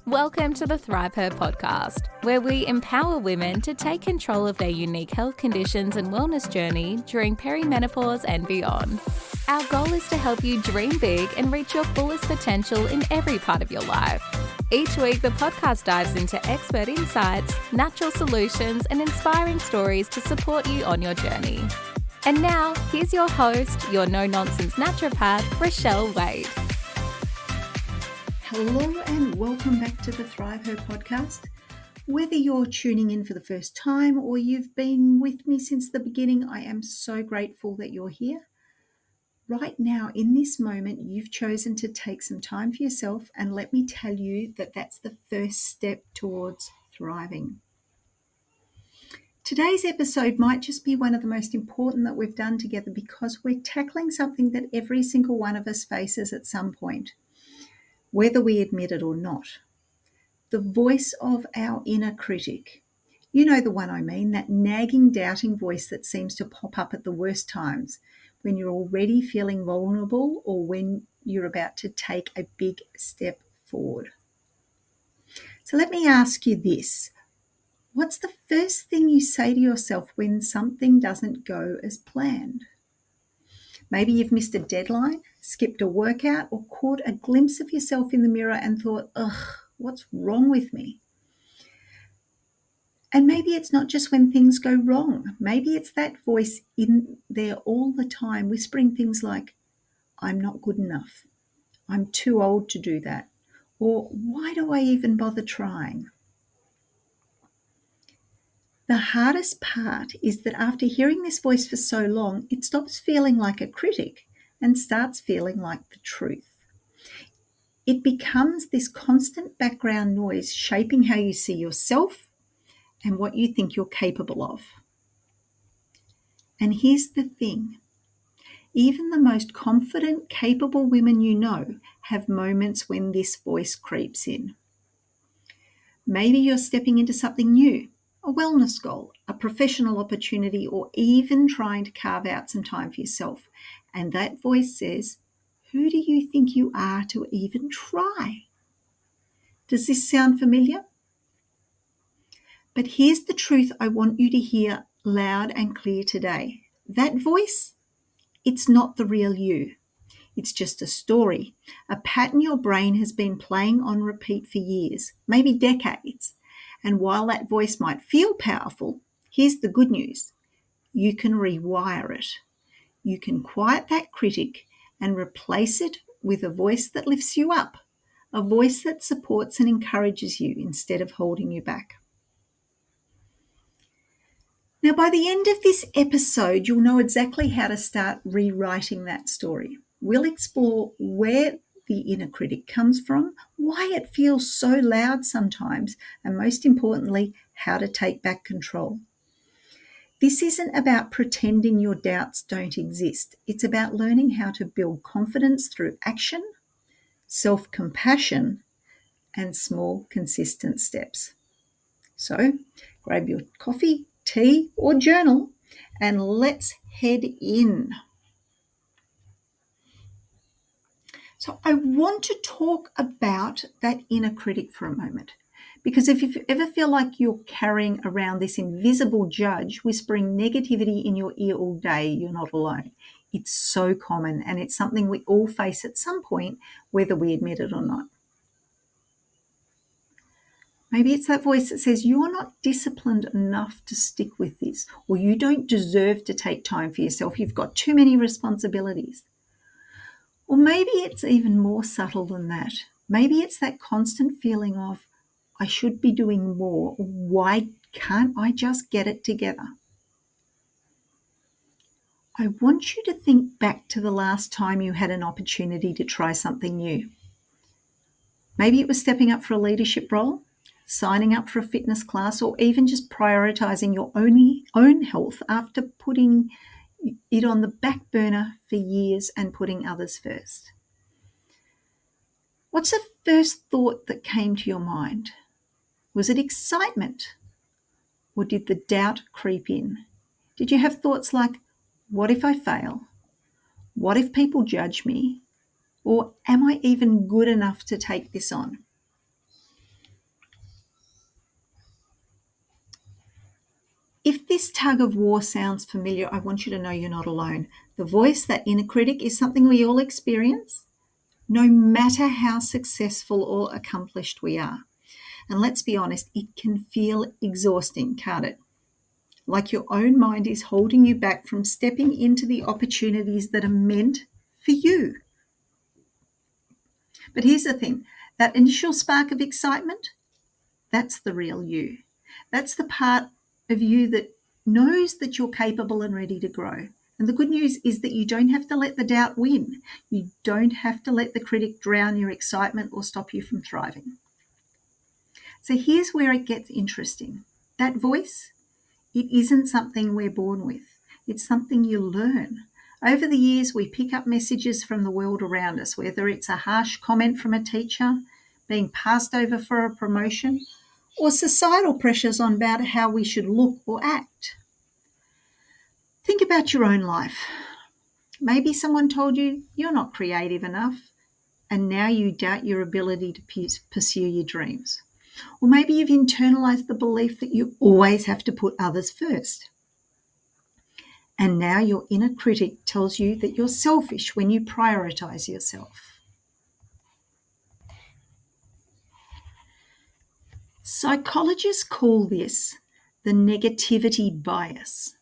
Welcome to the ThriveHer podcast, where we empower women to take control of their unique health conditions and wellness journey during perimenopause and beyond. Our goal is to help you dream big and reach your fullest potential in every part of your life. Each week, the podcast dives into expert insights, natural solutions, and inspiring stories to support you on your journey. And now, here's your host, your no-nonsense naturopath, Rochelle Wade. Hello and welcome back to the ThriveHer podcast. Whether you're tuning in for the first time or you've been with me since the beginning, I am so grateful that you're here. Right now, in this moment, you've chosen to take some time for yourself, and let me tell you that that's the first step towards thriving. Today's episode might just be one of the most important that we've done together because we're tackling something that every single one of us faces at some point, whether we admit it or not. The voice of our inner critic. You know the one I mean, that nagging, doubting voice that seems to pop up at the worst times, when you're already feeling vulnerable or when you're about to take a big step forward. So let me ask you this. What's the first thing you say to yourself when something doesn't go as planned? Maybe you've missed a deadline, skipped a workout, or caught a glimpse of yourself in the mirror and thought, what's wrong with me? And maybe it's not just when things go wrong. Maybe it's that voice in there all the time whispering things like, I'm not good enough. I'm too old to do that. Or why do I even bother trying? The hardest part is that after hearing this voice for so long, it stops feeling like a critic and starts feeling like the truth. It becomes this constant background noise shaping how you see yourself and what you think you're capable of. And here's the thing. Even the most confident, capable women you know have moments when this voice creeps in. Maybe you're stepping into something new, a wellness goal, a professional opportunity, or even trying to carve out some time for yourself. And that voice says, who do you think you are to even try? Does this sound familiar? But here's the truth I want you to hear loud and clear today. That voice, it's not the real you. It's just a story, a pattern your brain has been playing on repeat for years, maybe decades. And while that voice might feel powerful, here's the good news. You can rewire it. You can quiet that critic and replace it with a voice that lifts you up, a voice that supports and encourages you instead of holding you back. Now, by the end of this episode, you'll know exactly how to start rewriting that story. We'll explore where the inner critic comes from, why it feels so loud sometimes, and most importantly, how to take back control. This isn't about pretending your doubts don't exist. It's about learning how to build confidence through action, self-compassion, and small, consistent steps. So, grab your coffee, tea, or journal, and let's head in. So I want to talk about that inner critic for a moment, because if you ever feel like you're carrying around this invisible judge whispering negativity in your ear all day, you're not alone. It's so common, and it's something we all face at some point, whether we admit it or not. Maybe it's that voice that says you're not disciplined enough to stick with this, or you don't deserve to take time for yourself. You've got too many responsibilities. Or maybe it's even more subtle than that. Maybe it's that constant feeling of, I should be doing more. Why can't I just get it together? I want you to think back to the last time you had an opportunity to try something new. Maybe it was stepping up for a leadership role, signing up for a fitness class, or even just prioritizing your own health after putting it on the back burner for years and putting others first. What's the first thought that came to your mind? Was it excitement? Or did the doubt creep in? Did you have thoughts like, what if I fail? What if people judge me? Or am I even good enough to take this on? If this tug of war sounds familiar, I want you to know you're not alone. The voice, that inner critic, is something we all experience, no matter how successful or accomplished we are. And let's be honest, it can feel exhausting, can't it? Like your own mind is holding you back from stepping into the opportunities that are meant for you. But here's the thing, that initial spark of excitement, that's the real you. That's the part of you that knows that you're capable and ready to grow. And the good news is that you don't have to let the doubt win. You don't have to let the critic drown your excitement or stop you from thriving. So here's where it gets interesting. That voice, it isn't something we're born with. It's something you learn. Over the years, we pick up messages from the world around us, whether it's a harsh comment from a teacher, being passed over for a promotion, or societal pressures on about how we should look or act. Think about your own life. Maybe someone told you you're not creative enough, and now you doubt your ability to pursue your dreams. Or maybe you've internalized the belief that you always have to put others first. And now your inner critic tells you that you're selfish when you prioritize yourself. Psychologists call this the negativity bias.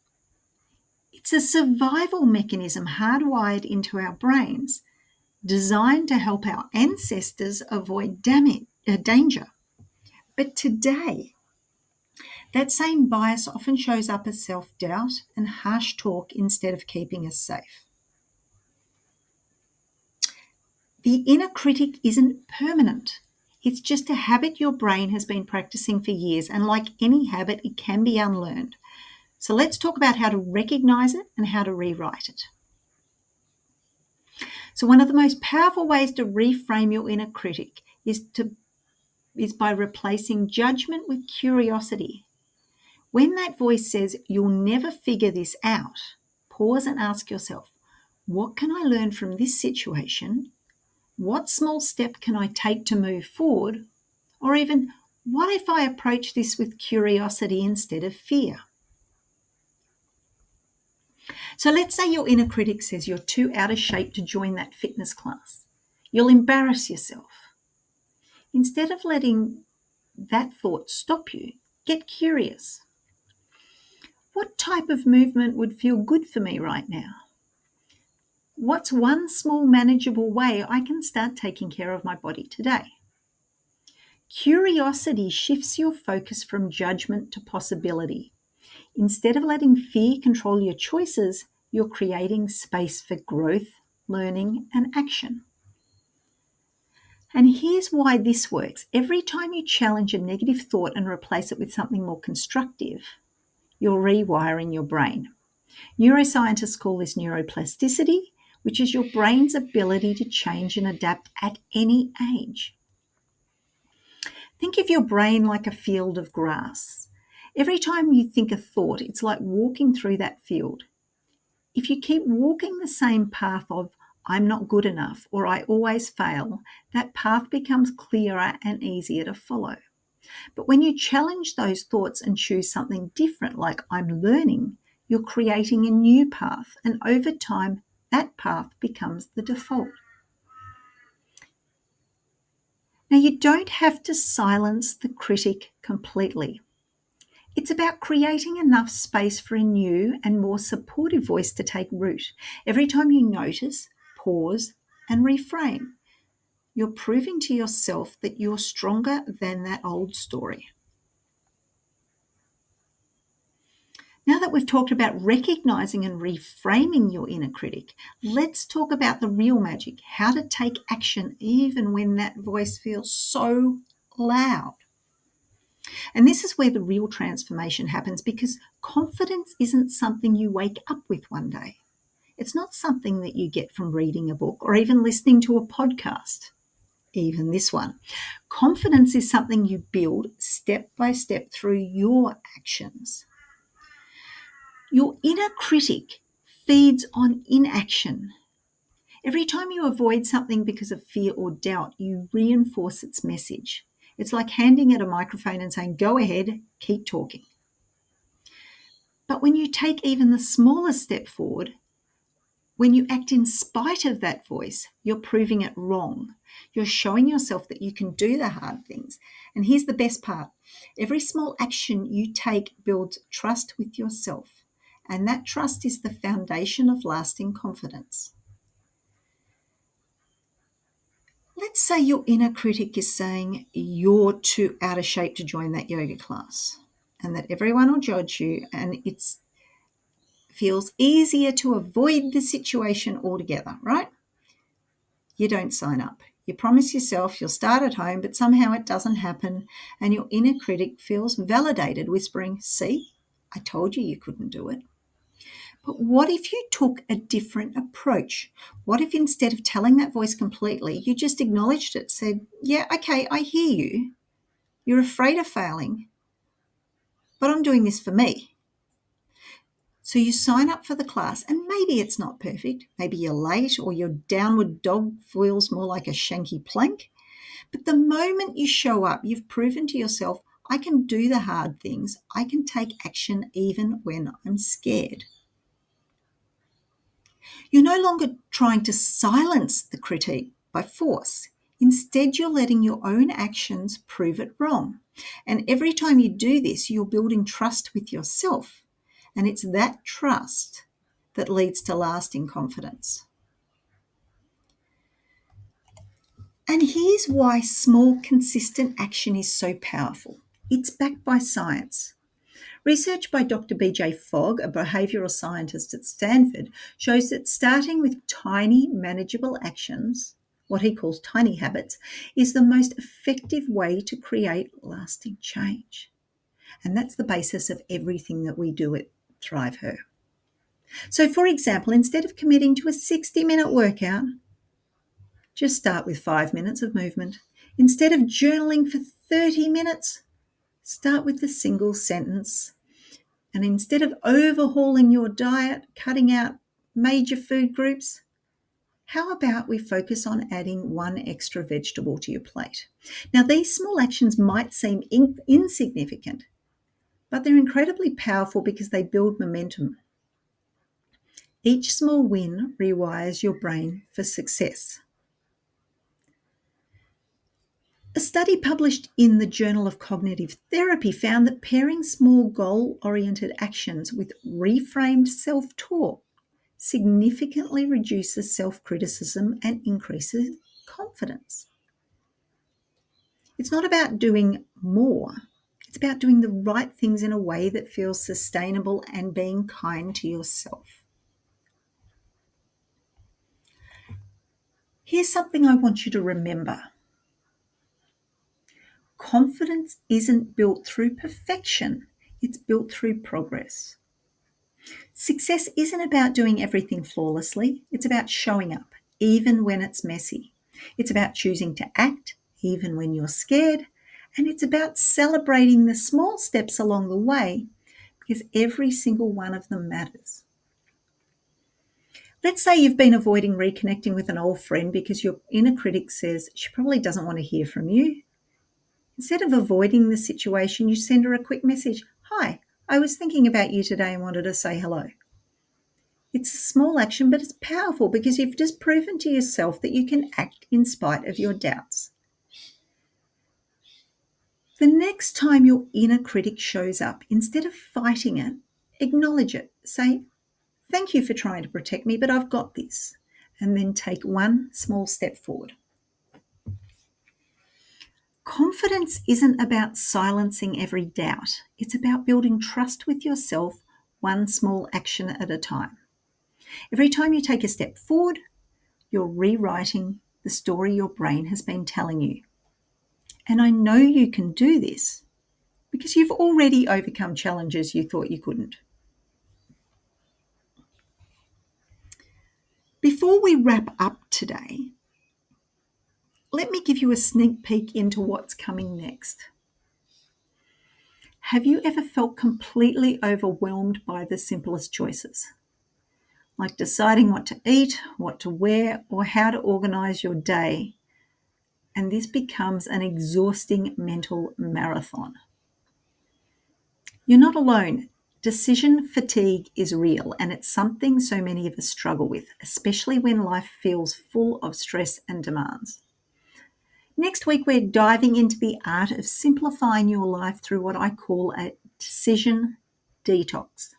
It's a survival mechanism hardwired into our brains, designed to help our ancestors avoid danger. But today, that same bias often shows up as self-doubt and harsh talk instead of keeping us safe. The inner critic isn't permanent. It's just a habit your brain has been practicing for years, and like any habit, it can be unlearned. So let's talk about how to recognize it and how to rewrite it. So one of the most powerful ways to reframe your inner critic is by replacing judgment with curiosity. When that voice says, "You'll never figure this out," pause and ask yourself, what can I learn from this situation? What small step can I take to move forward? Or even, what if I approach this with curiosity instead of fear? So let's say your inner critic says you're too out of shape to join that fitness class. You'll embarrass yourself. Instead of letting that thought stop you, get curious. What type of movement would feel good for me right now? What's one small manageable way I can start taking care of my body today? Curiosity shifts your focus from judgment to possibility. Instead of letting fear control your choices, you're creating space for growth, learning, and action. And here's why this works. Every time you challenge a negative thought and replace it with something more constructive, you're rewiring your brain. Neuroscientists call this neuroplasticity, which is your brain's ability to change and adapt at any age. Think of your brain like a field of grass. Every time you think a thought, it's like walking through that field. If you keep walking the same path of "I'm not good enough" or "I always fail," that path becomes clearer and easier to follow. But when you challenge those thoughts and choose something different, like "I'm learning," you're creating a new path, and over time, that path becomes the default. Now, you don't have to silence the critic completely. It's about creating enough space for a new and more supportive voice to take root. Every time you notice, pause, and reframe, you're proving to yourself that you're stronger than that old story. Now that we've talked about recognizing and reframing your inner critic, let's talk about the real magic, how to take action even when that voice feels so loud. And this is where the real transformation happens, because confidence isn't something you wake up with one day. It's not something that you get from reading a book or even listening to a podcast, even this one. Confidence is something you build step by step through your actions. Your inner critic feeds on inaction. Every time you avoid something because of fear or doubt, you reinforce its message. It's like handing it a microphone and saying, "Go ahead, keep talking." But when you take even the smallest step forward, when you act in spite of that voice, you're proving it wrong. You're showing yourself that you can do the hard things. And here's the best part. Every small action you take builds trust with yourself. And that trust is the foundation of lasting confidence. Let's say your inner critic is saying you're too out of shape to join that yoga class and that everyone will judge you, and it feels easier to avoid the situation altogether, right? You don't sign up. You promise yourself you'll start at home, but somehow it doesn't happen, and your inner critic feels validated, whispering, "See, I told you couldn't do it." But what if you took a different approach? What if instead of telling that voice completely, you just acknowledged it, said, "Yeah, okay, I hear you. You're afraid of failing, but I'm doing this for me." So you sign up for the class, and maybe it's not perfect. Maybe you're late, or your downward dog feels more like a shanky plank. But the moment you show up, you've proven to yourself, I can do the hard things. I can take action even when I'm scared. You're no longer trying to silence the critique by force. Instead, you're letting your own actions prove it wrong. And every time you do this, you're building trust with yourself. And it's that trust that leads to lasting confidence. And here's why small, consistent action is so powerful. It's backed by science. Research by Dr. B.J. Fogg, a behavioural scientist at Stanford, shows that starting with tiny, manageable actions, what he calls tiny habits, is the most effective way to create lasting change. And that's the basis of everything that we do at ThriveHer. So, for example, instead of committing to a 60-minute workout, just start with 5 minutes of movement. Instead of journaling for 30 minutes, start with a single sentence. And instead of overhauling your diet, cutting out major food groups, how about we focus on adding one extra vegetable to your plate? Now, these small actions might seem insignificant, but they're incredibly powerful because they build momentum. Each small win rewires your brain for success. A study published in the Journal of Cognitive Therapy found that pairing small goal-oriented actions with reframed self-talk significantly reduces self-criticism and increases confidence. It's not about doing more. It's about doing the right things in a way that feels sustainable and being kind to yourself. Here's something I want you to remember. Confidence isn't built through perfection. It's built through progress. Success isn't about doing everything flawlessly. It's about showing up, even when it's messy. It's about choosing to act, even when you're scared. And it's about celebrating the small steps along the way, because every single one of them matters. Let's say you've been avoiding reconnecting with an old friend because your inner critic says she probably doesn't want to hear from you. Instead of avoiding the situation, you send her a quick message. "Hi, I was thinking about you today and wanted to say hello." It's a small action, but it's powerful because you've just proven to yourself that you can act in spite of your doubts. The next time your inner critic shows up, instead of fighting it, acknowledge it. Say, "Thank you for trying to protect me, but I've got this." And then take one small step forward. Confidence isn't about silencing every doubt. It's about building trust with yourself, one small action at a time. Every time you take a step forward, you're rewriting the story your brain has been telling you. And I know you can do this because you've already overcome challenges you thought you couldn't. Before we wrap up today, let me give you a sneak peek into what's coming next. Have you ever felt completely overwhelmed by the simplest choices? Like deciding what to eat, what to wear, or how to organize your day. And this becomes an exhausting mental marathon. You're not alone. Decision fatigue is real, and it's something so many of us struggle with, especially when life feels full of stress and demands. Next week, we're diving into the art of simplifying your life through what I call a decision detox.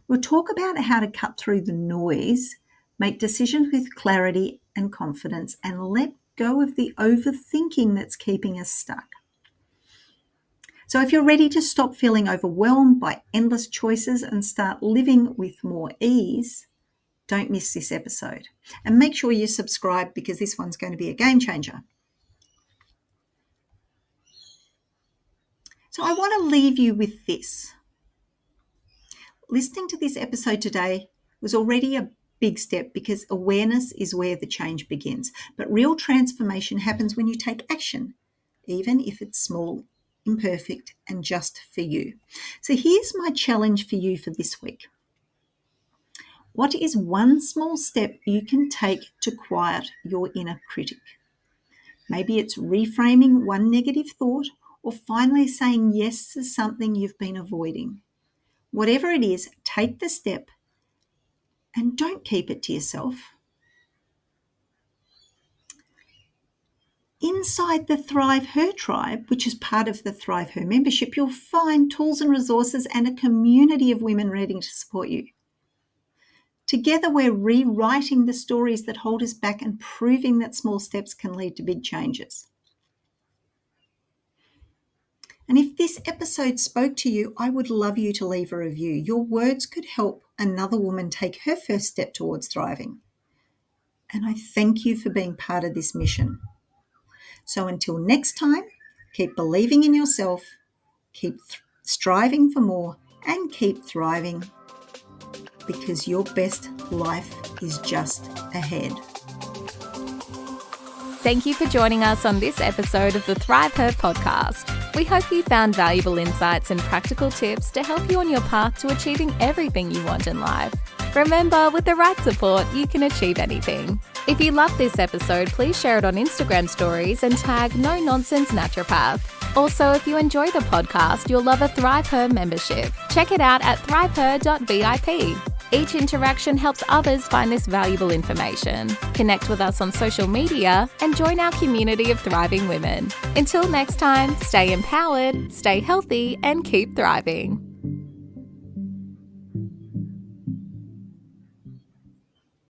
We'll talk about how to cut through the noise, make decisions with clarity and confidence, and let go of the overthinking that's keeping us stuck. So if you're ready to stop feeling overwhelmed by endless choices and start living with more ease, don't miss this episode. And make sure you subscribe because this one's going to be a game changer. So I want to leave you with this. Listening to this episode today was already a big step because awareness is where the change begins. But real transformation happens when you take action, even if it's small, imperfect, and just for you. So here's my challenge for you for this week. What is one small step you can take to quiet your inner critic? Maybe it's reframing one negative thought or finally saying yes to something you've been avoiding. Whatever it is, take the step and don't keep it to yourself. Inside the ThriveHer tribe, which is part of the ThriveHer membership, you'll find tools and resources and a community of women ready to support you. Together, we're rewriting the stories that hold us back and proving that small steps can lead to big changes. And if this episode spoke to you, I would love you to leave a review. Your words could help another woman take her first step towards thriving. And I thank you for being part of this mission. So until next time, keep believing in yourself, keep striving for more, and keep thriving because your best life is just ahead. Thank you for joining us on this episode of the ThriveHer podcast. We hope you found valuable insights and practical tips to help you on your path to achieving everything you want in life. Remember, with the right support, you can achieve anything. If you love this episode, please share it on Instagram stories and tag No Nonsense Naturopath. Also, if you enjoy the podcast, you'll love a ThriveHer membership. Check it out at thriveher.vip. Each interaction helps others find this valuable information. Connect with us on social media and join our community of thriving women. Until next time, stay empowered, stay healthy, and keep thriving.